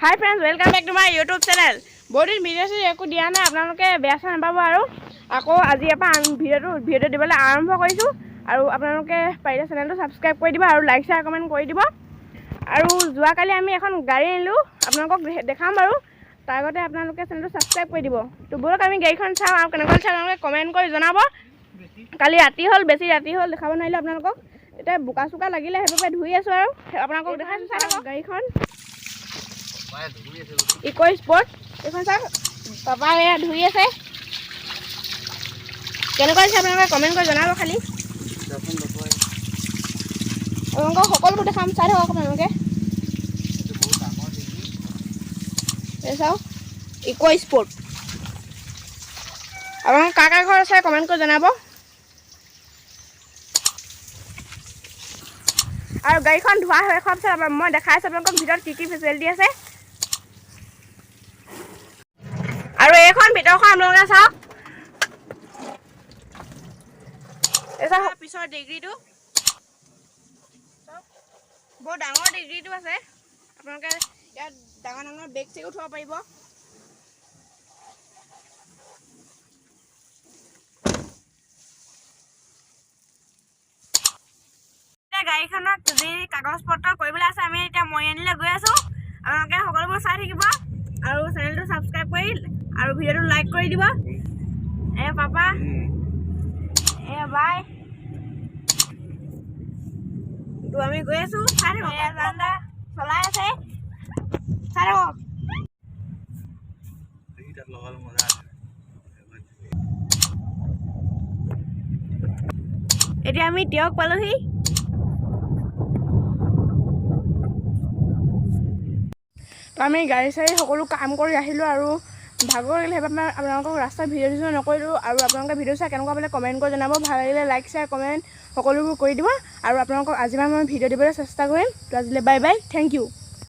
Hi friends welcome back to my YouTube channel. बहुत दिन video एक दिया ना आपलोके बेया चा नापाब और आको आज भिडिओ दिबले आरम्भ करिसु और आपलोके पाइले चैनल सब्सक्राइब कर दिबा और लाइक शेयर कमेंट कर दिबा और जुआ काली आमी एखन गाड़ी आनिलु आपलोকক देखाम और तार आगते आपलोके चैनल सब्सक्राइब कर दिबो। तो बोलक आमी गाड़ीखन चाम और केनेकुवा चाम आपलोके कमेंट कर जनाबो। काली राति हल बेसी राति हल देखाब नाइलो आपलोকক एटा बुका सुका লাগিলে हेबे धुई आसु और आपलोকক देखाइसु चाम गाड़ीखन इको स्पोर्ट এখন স্যার পাপা এয়া ধুই আছে কেনেকুৱা আছে আপোনালোকে কমেন্ট কৰি জনাব খালি আপোনালোকক সকলোবোৰ দেখাম চাই থাকক আপোনালোকে চাও ইকো স্পোৰ্ট আপোনালোক কাকা ঘৰ আছে কমেন্ট কৰি জনাব আৰু গাড়ীখন ধোৱা হৈ খোৱাৰ পিছত মই দেখাইছো আপোনালোকক ভিতৰত কি কি ফেচিলিটি আছে और एखन ভিতৰখন আপোনালোকে চাওক এসা পিছৰ ডিগ্ৰীটো বহুত ডাঙৰ ডিগ্ৰীটো আছে আপোনালোকে ইয়াত ডাঙৰ ডাঙৰ বেগ চেগ উঠাব পাৰিব গাড়ীখনত যি কাগজ পত্ৰ কৰিবলৈ আছে আমি এতিয়া মৰিয়ানিলৈ গৈ আছো আপোনালোকে সকলোবোৰ চাই থাকিব আৰু চেনেলটো সাবস্ক্ৰাইব কৰি और भिडिओ लाइक कर दिबा ए पापा ए बाय तो आमी गय आसु सारे रांदा चलाय আছে सारे এইটা লগাল মজা এতিয়া আমি টিয়ক পালোহি তো আমি গাড়ী চাৰি সকলো কাম কৰি আহিলো আৰু ভাগৰ লাগিলে আপোনালোকক ৰাস্তা ভিডিঅ' নকৰিলোঁ আৰু আপোনালোকে ভিডিঅ' চাই কেনেকুৱা পালে কমেণ্ট কৰি জনাব ভাল লাগিলে লাইক শ্বেয়াৰ কমেণ্ট সকলোবোৰ কৰি দিব আৰু আপোনালোকক আজি মই ভিডিঅ' দিবলৈ চেষ্টা কৰিম তো আজিলৈ বাই বাই থেংক ইউ।